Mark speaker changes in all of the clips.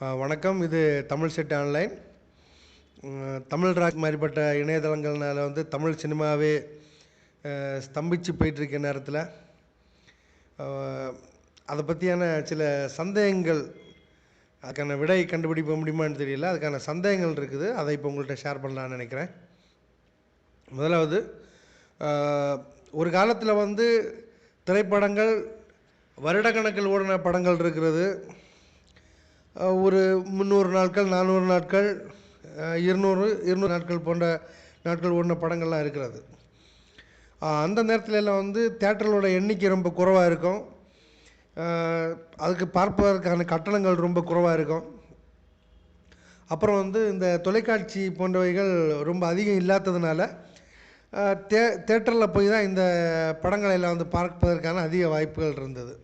Speaker 1: வணக்கம். இது Tamil set online. Tamil rock மாதிரிப்பட்ட இணையதளங்கள்னால தமிழ் சினிமாவே ஸ்தம்பிச்சு போயிட்டுருக்க நேரத்தில் அதை பற்றியான சில சந்தேகங்கள், அதுக்கான விடை கண்டுபிடிக்க முடியுமான்னு தெரியல. அதுக்கான சந்தேகங்கள் இருக்குது. அதை இப்போ உங்கள்கிட்ட ஷேர் பண்ணலான்னு நினைக்கிறேன். முதலாவது, ஒரு காலத்தில் திரைப்படங்கள் வருடக்கணக்கில் ஓடின படங்கள் இருக்கிறது. ஒரு 300 நாட்கள், 400 நாட்கள், 200 நாட்கள் போன்ற நாட்கள் ஓடின படங்கள்லாம் இருக்கிறது. அந்த நேரத்தில் எல்லாம் தேட்டர்களோட எண்ணிக்கை ரொம்ப குறைவாக இருக்கும். அதுக்கு பார்ப்பதற்கான கட்டணங்கள் ரொம்ப குறைவாக இருக்கும். அப்புறம் இந்த தொலைக்காட்சி போன்றவைகள் ரொம்ப அதிகம் இல்லாததுனால தேட்டரில் போய் தான் இந்த படங்களை எல்லாம் பார்ப்பதற்கான அதிக வாய்ப்புகள் இருந்தது.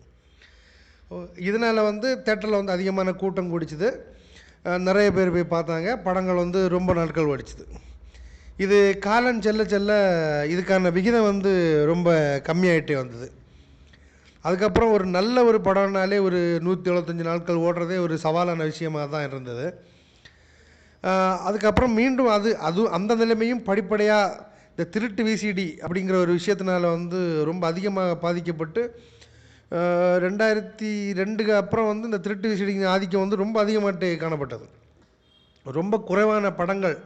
Speaker 1: இதனால் தேட்டரில் அதிகமான கூட்டம் கூடிச்சுது. நிறைய பேர் போய் பார்த்தாங்க. படங்கள் ரொம்ப நாட்கள் ஓடிச்சுது. இது காலம் செல்ல செல்ல இதுக்கான விகிதம் ரொம்ப கம்மியாகிட்டே வந்தது. அதுக்கப்புறம் ஒரு நல்ல ஒரு படம்னாலே ஒரு 175 நாட்கள் ஓடுறதே ஒரு சவாலான விஷயமாக தான் இருந்தது. அதுக்கப்புறம் மீண்டும் அந்த நிலைமையும் படிப்படியாக இந்த திருட்டு விசிடி அப்படிங்கிற ஒரு விஷயத்தினால ரொம்ப அதிகமாக பாதிக்கப்பட்டு 2002க்கு அப்புறம் இந்த திருட்டு விசிடிங்க ஆதிக்கம் ரொம்ப அதிகமாகிட்டே காணப்பட்டது. ரொம்ப குறைவான படங்கள்,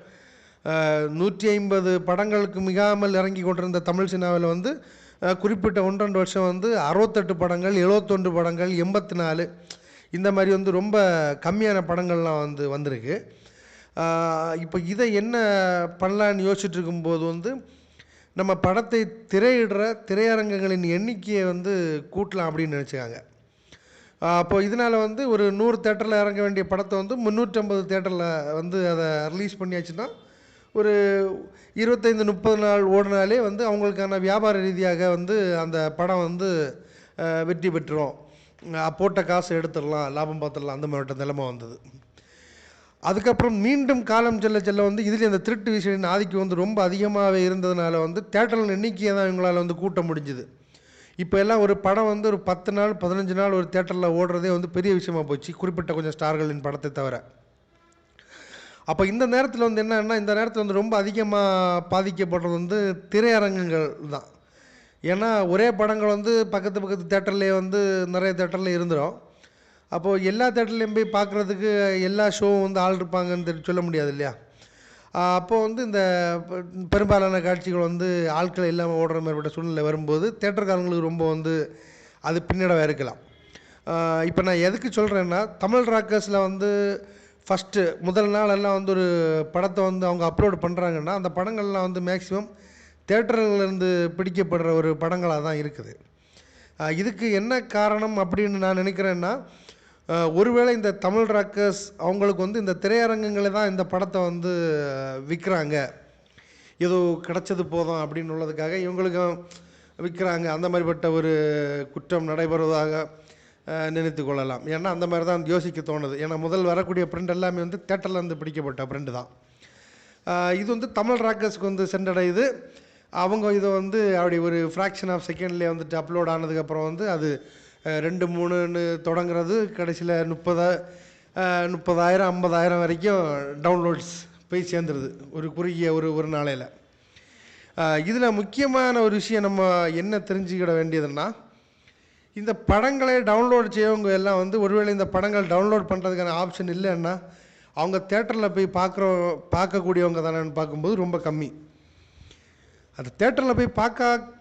Speaker 1: 150 படங்களுக்கு மிகாமல் இறங்கி கொண்டிருந்த தமிழ் சினிமாவில் குறிப்பிட்ட 1-2 வருஷம் 68 படங்கள், 71 படங்கள், 84 இந்த மாதிரி ரொம்ப கம்மியான படங்கள்லாம் வந்திருக்கு. இப்போ இதை என்ன பண்ணலான்னு யோசிச்சுட்டு இருக்கும்போது நம்ம படத்தை திரையிடுற திரையரங்குகளின் எண்ணிக்கையை கூட்டலாம் அப்படின்னு நினச்சிக்காங்க. அப்போ இதனால் ஒரு 100 தேட்டரில் இறங்க வேண்டிய படத்தை 350 தேட்டரில் அதை ரிலீஸ் பண்ணியாச்சுன்னா ஒரு 25-30 நாள் ஓடினாலே அவங்களுக்கான வியாபார ரீதியாக அந்த படம் வெற்றி பெற்றுரும். போட்ட காசு எடுத்துடலாம், லாபம் பார்த்துடலாம், அந்த மாதிரி நிலைமை வந்தது. அதுக்கப்புறம் மீண்டும் காலம் செல்ல செல்ல இதில் இந்த திருட்டு விஷயம் ஆதிக்கம் ரொம்ப அதிகமாகவே இருந்ததுனால தேட்டரின் எண்ணிக்கையை தான் இவங்களால் கூட்ட முடிஞ்சுது. இப்போ எல்லாம் ஒரு படம் ஒரு 10 நாள் 15 நாள் ஒரு தேட்டரில் ஓடுறதே பெரிய விஷயமா போச்சு, குறிப்பிட்ட கொஞ்சம் ஸ்டார்களின் படத்தை தவிர. அப்போ இந்த நேரத்தில் என்னன்னா, இந்த நேரத்தில் ரொம்ப அதிகமாக பாதிக்கப்படுறது திரையரங்குகள் தான். ஏன்னா ஒரே படங்கள் பக்கத்து பக்கத்து தேட்டர்லேயே நிறைய தேட்டரில் இருந்துடும். அப்போது எல்லா தேட்டர்லையும் போய் பார்க்குறதுக்கு எல்லா ஷோவும் ஆள் இருப்பாங்கன்னு சொல்ல முடியாது இல்லையா? அப்போது இந்த பெரும்பாலான காட்சிகள் ஆட்கள் இல்லாமல் ஓடுற மாதிரிப்பட்ட சூழ்நிலை வரும்போது தேட்டர்காரங்களுக்கு ரொம்ப அது பின்னடைவாக இருக்கலாம். இப்போ நான் எதுக்கு சொல்கிறேன்னா, தமிழ் ராக்கர்ஸில் ஃபஸ்ட்டு முதல் நாள் எல்லாம் ஒரு படத்தை அவங்க அப்லோடு பண்ணுறாங்கன்னா அந்த படங்கள்லாம் மேக்ஸிமம் தேட்டர்கள்லேருந்து பிடிக்கப்படுற ஒரு படங்களாக தான் இருக்குது. இதுக்கு என்ன காரணம் அப்படின்னு நான் நினைக்கிறேன்னா, ஒருவேளை இந்த தமிழ் ராக்கர்ஸ் அவங்களுக்கு இந்த திரையரங்குகளை தான் இந்த படத்தை விற்கிறாங்க, ஏதோ கிடச்சது போதும் அப்படின்னு உள்ளதுக்காக இவங்களுக்கும் விற்கிறாங்க, அந்த மாதிரிப்பட்ட ஒரு குற்றம் நடைபெறுவதாக நினைத்து கொள்ளலாம். ஏன்னா அந்த மாதிரி தான் யோசிக்க தோணுது. ஏன்னா முதல் வரக்கூடிய பிரிண்ட் எல்லாமே தேட்டர்லேருந்து பிடிக்கப்பட்ட பிரிண்ட் தான். இது தமிழ் ராக்கர்ஸுக்கு சென்றடையுது. அவங்க இதை அப்படி ஒரு ஃப்ராக்ஷன் ஆஃப் செகண்ட்லேயே அப்லோட் ஆனதுக்கப்புறம் அது 2-3ன்னு தொடங்குறது, கடைசியில் 30,000 50,000 வரைக்கும் டவுன்லோட்ஸ் போய் சேர்ந்துருது ஒரு குறுகிய ஒரு நாளையில். இதில் முக்கியமான ஒரு விஷயம் நம்ம என்ன தெரிஞ்சுக்கிட வேண்டியதுன்னா, இந்த படங்களை டவுன்லோட் செய்யவங்க எல்லாம் ஒருவேளை இந்த படங்கள் டவுன்லோட் பண்ணுறதுக்கான ஆப்ஷன் இல்லைன்னா அவங்க தேட்டரில் போய் பார்க்கக்கூடியவங்க தானேன்னு பார்க்கும்போது ரொம்ப கம்மி. அது தேட்டரில் போய்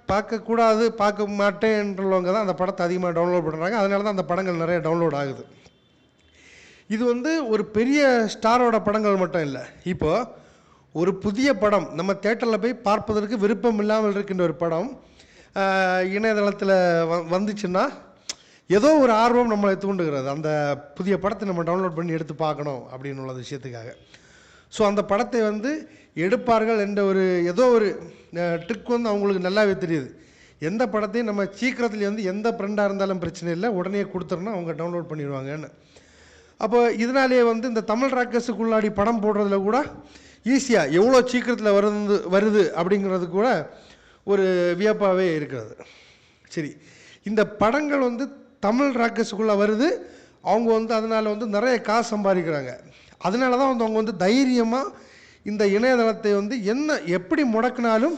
Speaker 1: பார்க்கக்கூடாது, பார்க்க மாட்டேன்றவங்க தான் அந்த படத்தை அதிகமாக டவுன்லோட் பண்ணுறாங்க. அதனால தான் அந்த படங்கள் நிறைய டவுன்லோட் ஆகுது. இது ஒரு பெரிய ஸ்டாரோட படங்கள் மட்டும் இல்லை. இப்போது ஒரு புதிய படம் நம்ம தேட்டரில் போய் பார்ப்பதற்கு விருப்பம் இல்லாமல் இருக்கின்ற ஒரு படம் இணையதளத்தில் வந்துச்சுன்னா ஏதோ ஒரு ஆர்வம் நம்மளை தூண்டுகிறது, அந்த புதிய படத்தை நம்ம டவுன்லோட் பண்ணி எடுத்து பார்க்கணும் அப்படின்னு உள்ள விஷயத்துக்காக. ஸோ அந்த படத்தை எடுப்பார்கள் என்ற ஏதோ ஒரு ட்ரிக் அவங்களுக்கு நல்லாவே தெரியுது. எந்த படத்தையும் நம்ம சீக்கிரத்தில் எந்த ஃப்ரெண்டாக இருந்தாலும் பிரச்சனை இல்லை, உடனே கொடுத்துருன்னா அவங்க டவுன்லோட் பண்ணிடுவாங்கன்னு. அப்போ இதனாலேயே இந்த தமிழ் ராக்கர்ஸுக்குள்ளாடி படம் போடுறதுல கூட ஈஸியாக எவ்வளோ சீக்கிரத்தில் வருது அப்படிங்கிறது கூட ஒரு வியப்பாகவே இருக்கிறது. சரி, இந்த படங்கள் தமிழ் ராக்கர்ஸுக்குள்ளே வருது, அவங்க வந்து அதனால் வந்து நிறைய காசு சம்பாதிக்கிறாங்க. அதனால தான் வந்து அவங்க வந்து தைரியமாக இந்த இணையதளத்தை வந்து எப்படி முடக்கினாலும்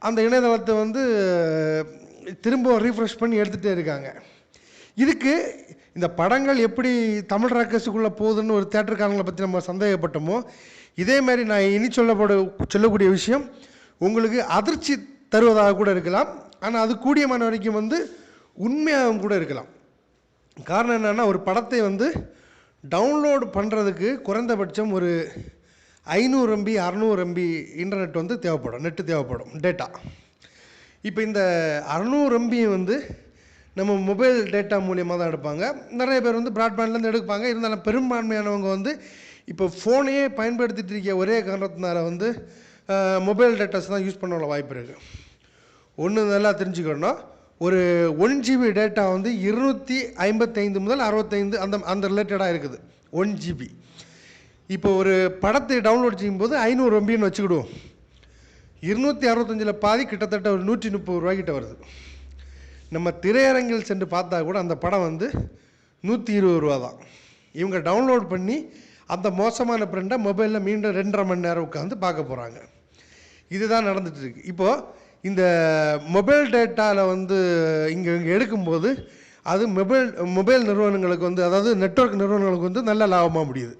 Speaker 1: அந்த இணையதளத்தை வந்து திரும்ப ரீஃப்ரெஷ் பண்ணி எடுத்துகிட்டே இருக்காங்க. இதுக்கு இந்த படங்கள் எப்படி தமிழ் ராக்கர்ஸுக்குள்ளே போகுதுன்னு ஒரு தேட்டருக்காரங்களை பற்றி நம்ம சந்தேகப்பட்டோமோ, இதே மாதிரி நான் இனி சொல்லக்கூடிய விஷயம் உங்களுக்கு அதிர்ச்சி தருவதாக கூட இருக்கலாம். ஆனால் அது கூடியமான வரைக்கும் வந்து உண்மையாகவும் கூட இருக்கலாம். காரணம் என்னென்னா, ஒரு படத்தை வந்து டவுன்லோடு பண்ணுறதுக்கு குறைந்தபட்சம் ஒரு 500 MB 600 MB இன்டர்நெட் வந்து தேவைப்படும், நெட்டு தேவைப்படும், டேட்டா. இப்போ இந்த 600 MB வந்து நம்ம மொபைல் டேட்டா மூலியமாக தான் எடுப்பாங்க. நிறைய பேர் வந்து ப்ராட்பேண்ட்லேருந்து எடுப்பாங்க. இருந்தாலும் பெரும்பான்மையானவங்க வந்து இப்போ ஃபோனையே பயன்படுத்திகிட்டு இருக்க ஒரே காரணத்தினால வந்து மொபைல் டேட்டாஸ் தான் யூஸ் பண்ண வாய்ப்பு இருக்குது. ஒன்று நல்லா தெரிஞ்சுக்கணும், ஒரு 1 GB டேட்டா வந்து 255 முதல் 65 அந்த ரிலேட்டடாக இருக்குது 1 GB. இப்போ ஒரு படத்தை டவுன்லோட் செய்யும்போது 500 MBன்னு வச்சுக்கிடுவோம். 265 பாதி கிட்டத்தட்ட ஒரு 130 ரூபாய்க்கிட்ட வருது. நம்ம திரையரங்கில் சென்று பார்த்தா கூட அந்த படம் வந்து 120 ரூபா தான். இவங்க டவுன்லோட் பண்ணி அந்த மோசமான பிரிண்டை மொபைலில் மீண்டும் 2.5 மணி நேரம் உட்காந்து பார்க்க போகிறாங்க. இதுதான் நடந்துகிட்ருக்கு. இப்போது இந்த மொபைல் டேட்டாவில் வந்து இங்கே எடுக்கும்போது அது மொபைல் நிறுவனங்களுக்கு வந்து, அதாவது நெட்வொர்க் நிறுவனங்களுக்கு வந்து நல்ல லாபமாக முடியுது.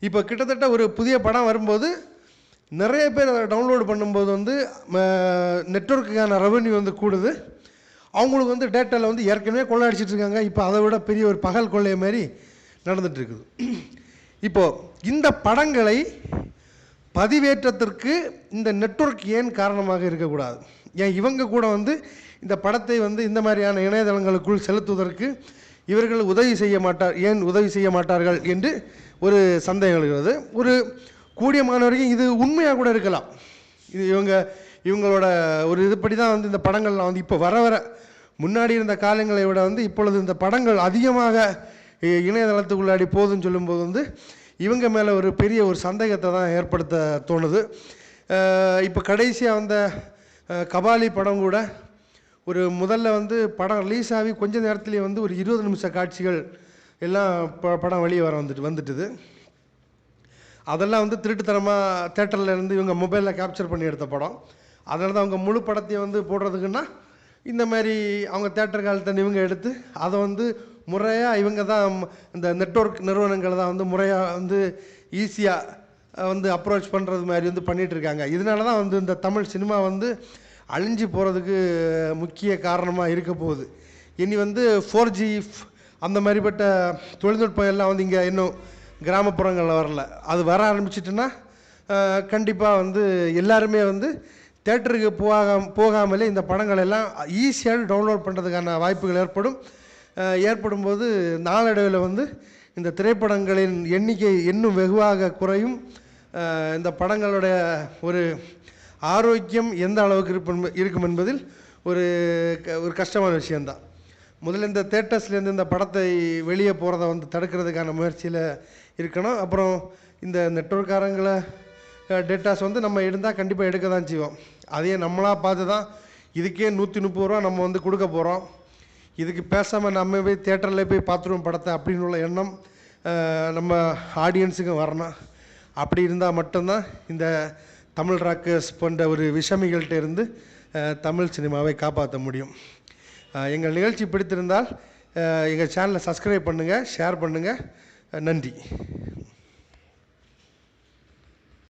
Speaker 1: இப்போ கிட்டத்தட்ட ஒரு புதிய படம் வரும்போது நிறைய பேர் அதை டவுன்லோடு பண்ணும்போது வந்து நெட்வொர்க்குக்கான ரெவன்யூ வந்து கூடுது. அவங்களுக்கு வந்து டேட்டாவில் வந்து ஏற்கனவே கொள்ளை அடிச்சிட்ருக்காங்க. இப்போ அதை விட பெரிய ஒரு பகல் கொள்ளைய மாதிரி நடந்துகிட்ருக்குது. இப்போது இந்த படங்களை பதிவேற்றத்திற்கு இந்த நெட்வொர்க் ஏன் காரணமாக இருக்கக்கூடாது? ஏன் இவங்க கூட வந்து இந்த படத்தை வந்து இந்த மாதிரியான இணையதளங்களுக்குள் செலுத்துவதற்கு இவர்கள் உதவி செய்ய மாட்டார்கள் என்று ஒரு சந்தேகம் எழுகிறது. ஒரு கூடியமான வரைக்கும் இது உண்மையாக கூட இருக்கலாம். இது இவங்களோட ஒரு இதுபடி தான் வந்து இந்த படங்கள்லாம் வந்து இப்போ வர முன்னாடி இருந்த காலங்களை விட வந்து இப்பொழுது இந்த படங்கள் அதிகமாக இணையதளத்துக்குள்ளாடி போகுதுன்னு சொல்லும்போது வந்து இவங்க மேலே ஒரு பெரிய ஒரு சந்தேகத்தை தான் ஏற்படுத்த தோணுது. இப்போ கடைசியாக வந்த கபாலி படம் கூட ஒரு முதல்ல வந்து படம் ரிலீஸ் ஆகி கொஞ்சம் நேரத்துலேயே வந்து ஒரு 20 நிமிஷ காட்சிகள் எல்லாம் படம் வெளியே வந்துட்டுது. அதெல்லாம் வந்து திருட்டுத்தனமாக தேட்டரில் இருந்து இவங்க மொபைலில் கேப்சர் பண்ணி எடுத்த படம். அதனால தான் அவங்க முழு படத்தையும் வந்து போடுறதுக்குன்னா இந்த மாதிரி அவங்க தேட்டர் காலத்தை இவங்க எடுத்து அதை வந்து முறையாக இவங்க தான் இந்த நெட்வொர்க் நிறுவனங்கள் தான் வந்து முறையாக வந்து ஈஸியாக வந்து அப்ரோச் பண்ணுறது மாதிரி வந்து பண்ணிகிட்ருக்காங்க. இதனால தான் வந்து இந்த தமிழ் சினிமா வந்து அழிஞ்சு போகிறதுக்கு முக்கிய காரணமாக இருக்க போகுது. இனி வந்து 4G அந்த மாதிரிப்பட்ட தொழில்நுட்பம் எல்லாம் வந்து இங்கே இன்னும் கிராமப்புறங்களில் வரல. அது வர ஆரம்பிச்சிட்டுன்னா கண்டிப்பாக வந்து எல்லாருமே வந்து தேட்டருக்கு போகாமலே இந்த படங்கள் எல்லாம் ஈஸியாக டவுன்லோட் பண்ணுறதுக்கான வாய்ப்புகள் ஏற்படும்போது நாளடைவில் வந்து இந்த திரைப்படங்களின் எண்ணிக்கை இன்னும் வெகுவாக குறையும். இந்த படங்களுடைய ஒரு ஆரோக்கியம் எந்த அளவுக்கு இருக்கும் என்பதில் ஒரு கஷ்டமான விஷயந்தான். முதல்ல இந்த தேட்டர்ஸ்லேருந்து இந்த படத்தை வெளியே போகிறத வந்து தடுக்கிறதுக்கான முயற்சியில் இருக்கணும். அப்புறம் இந்த நெட்வொர்க்காரங்களை டேட்டாஸ் வந்து நம்ம இருந்தால் கண்டிப்பாக எடுக்க தான் செய்வோம். அதையே நம்மளாக பார்த்து தான் இதுக்கே 130 ரூபா நம்ம வந்து கொடுக்க போகிறோம், இதுக்கு பேசாமல் நம்ம போய் தேட்டரில் போய் பார்த்துருவோம் படத்தை அப்படின்னு உள்ள எண்ணம் நம்ம ஆடியன்ஸுக்கும் வரணும். அப்படி இருந்தால் மட்டும்தான் இந்த தமிழ் ராக்கர்ஸ் போன்ற ஒரு விஷமிகள்கிட்ட இருந்து தமிழ் சினிமாவை காப்பாற்ற முடியும். எங்கள் நிகழ்ச்சி பிடித்திருந்தால் எங்கள் சேனலை சப்ஸ்கிரைப் பண்ணுங்கள், ஷேர் பண்ணுங்கள். நன்றி.